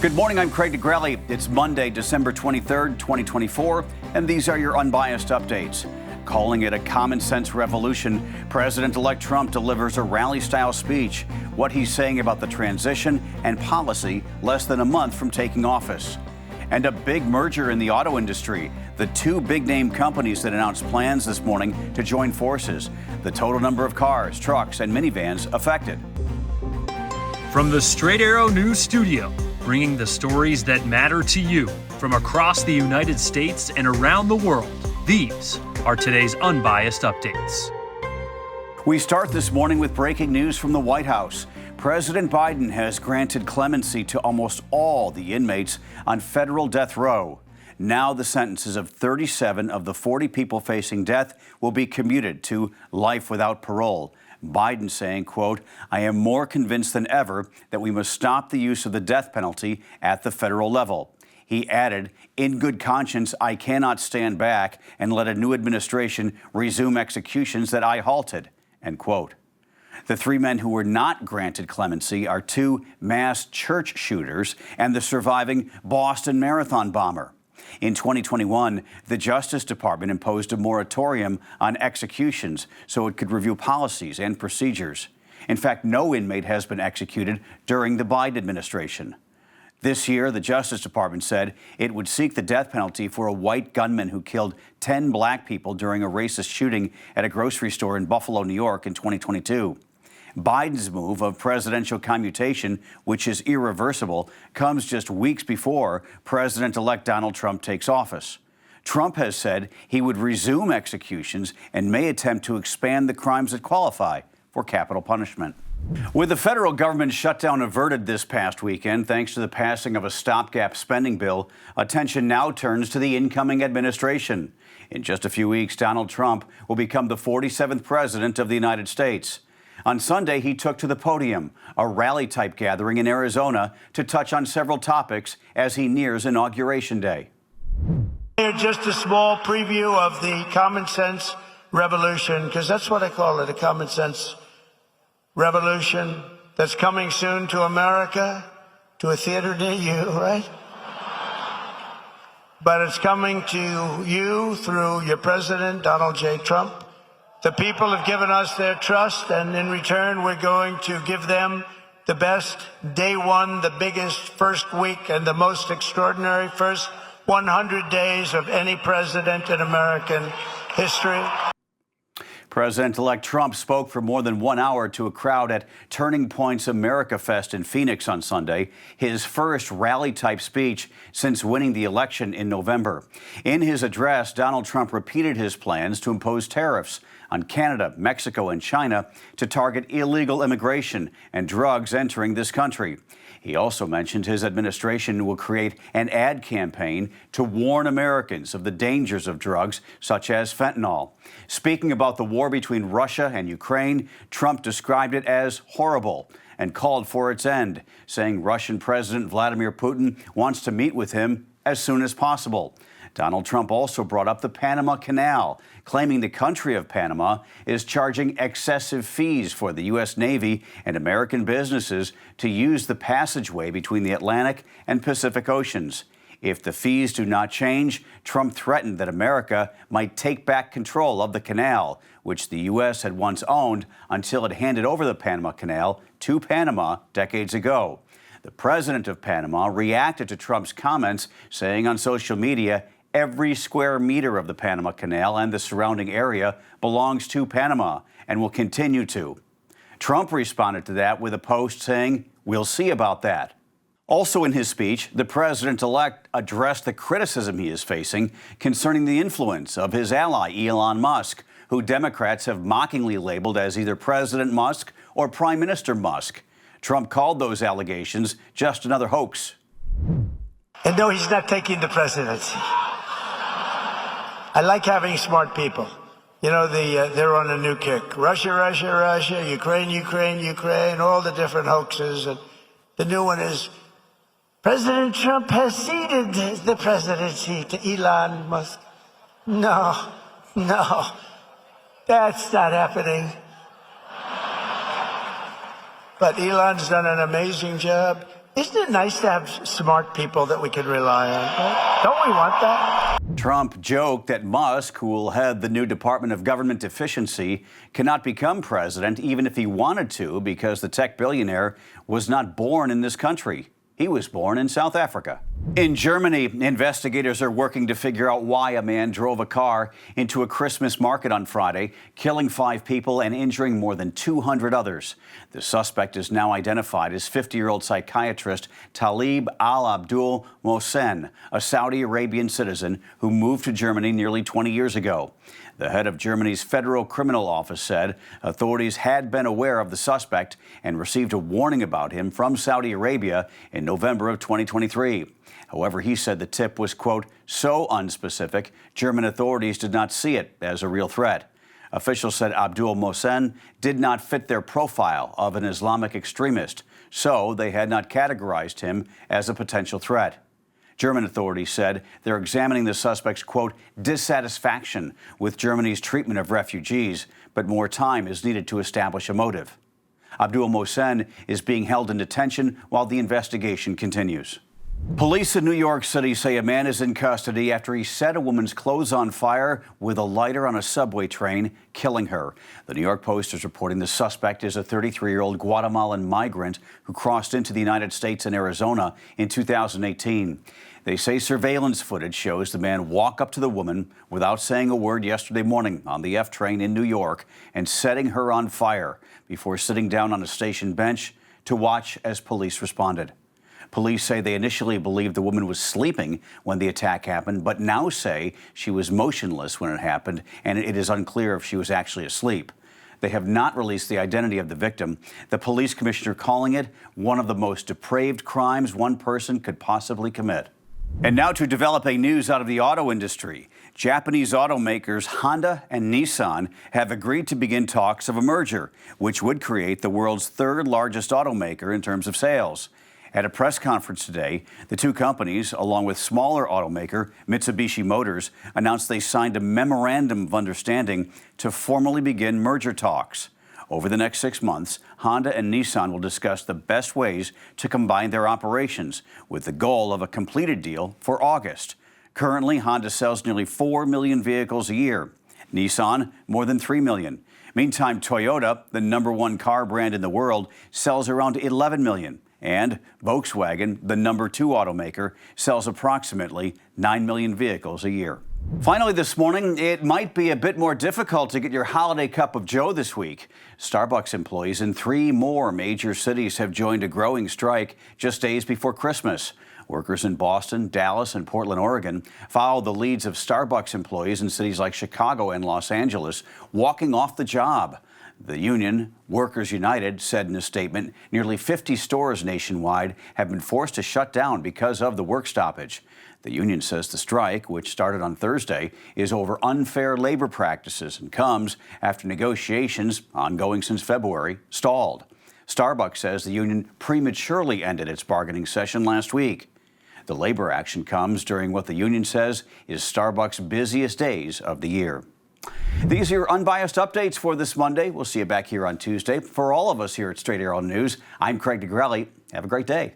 Good morning, I'm Craig DeGrelli. It's Monday, December 23rd, 2024, and these are your Unbiased Updates. Calling it a common sense revolution, President-elect Trump delivers a rally-style speech. What he's saying about the transition and policy less than a month from taking office. And a big merger in the auto industry. The two big-name companies that announced plans this morning to join forces. The total number of cars, trucks, and minivans affected. From the Straight Arrow News Studio, bringing the stories that matter to you from across the United States and around the world. These are today's Unbiased Updates. We start this morning with breaking news from the White House. President Biden has granted clemency to almost all the inmates on federal death row. Now the sentences of 37 of the 40 people facing death will be commuted to life without parole. Biden saying, quote, "I am more convinced than ever that we must stop the use of the death penalty at the federal level." He added, "In good conscience, I cannot stand back and let a new administration resume executions that I halted," end quote. The three men who were not granted clemency are two mass church shooters and the surviving Boston Marathon bomber. In 2021, the Justice Department imposed a moratorium on executions so it could review policies and procedures. In fact, no inmate has been executed during the Biden administration. This year, the Justice Department said it would seek the death penalty for a white gunman who killed 10 black people during a racist shooting at a grocery store in Buffalo, New York in 2022. Biden's move of presidential commutation, which is irreversible, comes just weeks before President-elect Donald Trump takes office. Trump has said he would resume executions and may attempt to expand the crimes that qualify for capital punishment. With the federal government shutdown averted this past weekend, thanks to the passing of a stopgap spending bill, attention now turns to the incoming administration. In just a few weeks, Donald Trump will become the 47th president of the United States. On Sunday, he took to the podium, a rally-type gathering in Arizona, to touch on several topics as he nears Inauguration Day. Just a small preview of the common sense revolution, because that's what I call it, a common sense revolution that's coming soon to America, to a theater near you, right? But it's coming to you through your president, Donald J. Trump. The people have given us their trust, and in return, we're going to give them the best day one, the biggest first week, and the most extraordinary first 100 days of any president in American history. President-elect Trump spoke for more than 1 hour to a crowd at Turning Point's America Fest in Phoenix on Sunday, his first rally-type speech since winning the election in November. In his address, Donald Trump repeated his plans to impose tariffs on Canada, Mexico, and China to target illegal immigration and drugs entering this country. He also mentioned his administration will create an ad campaign to warn Americans of the dangers of drugs such as fentanyl. Speaking about the war between Russia and Ukraine, Trump described it as horrible and called for its end, saying Russian President Vladimir Putin wants to meet with him as soon as possible. Donald Trump also brought up the Panama Canal, claiming the country of Panama is charging excessive fees for the U.S. Navy and American businesses to use the passageway between the Atlantic and Pacific Oceans. If the fees do not change, Trump threatened that America might take back control of the canal, which the U.S. had once owned until it handed over the Panama Canal to Panama decades ago. The president of Panama reacted to Trump's comments, saying on social media, "Every square meter of the Panama Canal and the surrounding area belongs to Panama and will continue to." Trump responded to that with a post saying, "We'll see about that." Also in his speech, the president-elect addressed the criticism he is facing concerning the influence of his ally, Elon Musk, who Democrats have mockingly labeled as either President Musk or Prime Minister Musk. Trump called those allegations just another hoax. And no, he's not taking the presidency. I like having smart people. You know, they're on a new kick. Russia, Russia, Russia, Ukraine, Ukraine, Ukraine, all the different hoaxes. And the new one is, President Trump has ceded the presidency to Elon Musk. No, that's not happening. But Elon's done an amazing job. Isn't it nice to have smart people that we can rely on? Right? Don't we want that? Trump joked that Musk, who will head the new Department of Government Efficiency, cannot become president even if he wanted to because the tech billionaire was not born in this country. He was born in South Africa. In Germany, investigators are working to figure out why a man drove a car into a Christmas market on Friday, killing 5 people and injuring more than 200 others. The suspect is now identified as 50-year-old psychiatrist Talib al-Abdul Mohsen, a Saudi Arabian citizen who moved to Germany nearly 20 years ago. The head of Germany's Federal Criminal Office said authorities had been aware of the suspect and received a warning about him from Saudi Arabia in November of 2023. However, he said the tip was, quote, so unspecific, German authorities did not see it as a real threat. Officials said Abdul Mohsen did not fit their profile of an Islamic extremist, so they had not categorized him as a potential threat. German authorities said they're examining the suspect's, quote, dissatisfaction with Germany's treatment of refugees, but more time is needed to establish a motive. Abdul Mohsen is being held in detention while the investigation continues. Police in New York City say a man is in custody after he set a woman's clothes on fire with a lighter on a subway train, killing her. The New York Post is reporting the suspect is a 33-year-old Guatemalan migrant who crossed into the United States and Arizona in 2018. They say surveillance footage shows the man walk up to the woman without saying a word yesterday morning on the F train in New York and setting her on fire before sitting down on a station bench to watch as police responded. Police say they initially believed the woman was sleeping when the attack happened, but now say she was motionless when it happened, and it is unclear if she was actually asleep. They have not released the identity of the victim, the police commissioner calling it one of the most depraved crimes one person could possibly commit. And now to developing news out of the auto industry. Japanese automakers Honda and Nissan have agreed to begin talks of a merger, which would create the world's third largest automaker in terms of sales. At a press conference today, the two companies, along with smaller automaker Mitsubishi Motors, announced they signed a memorandum of understanding to formally begin merger talks. Over the next 6 months, Honda and Nissan will discuss the best ways to combine their operations, with the goal of a completed deal for August. Currently, Honda sells nearly 4 million vehicles a year. Nissan, more than 3 million. Meantime, Toyota, the #1 car brand in the world, sells around 11 million. And Volkswagen, the #2 automaker, sells approximately 9 million vehicles a year. Finally this morning, it might be a bit more difficult to get your holiday cup of joe this week. Starbucks employees in 3 more major cities have joined a growing strike just days before Christmas. Workers in Boston, Dallas, and Portland, Oregon follow the leads of Starbucks employees in cities like Chicago and Los Angeles walking off the job. The union, Workers United, said in a statement nearly 50 stores nationwide have been forced to shut down because of the work stoppage. The union says the strike, which started on Thursday, is over unfair labor practices and comes after negotiations, ongoing since February, stalled. Starbucks says the union prematurely ended its bargaining session last week. The labor action comes during what the union says is Starbucks' busiest days of the year. These are your unbiased updates for this Monday. We'll see you back here on Tuesday. For all of us here at Straight Arrow News, I'm Craig DeGrelli. Have a great day.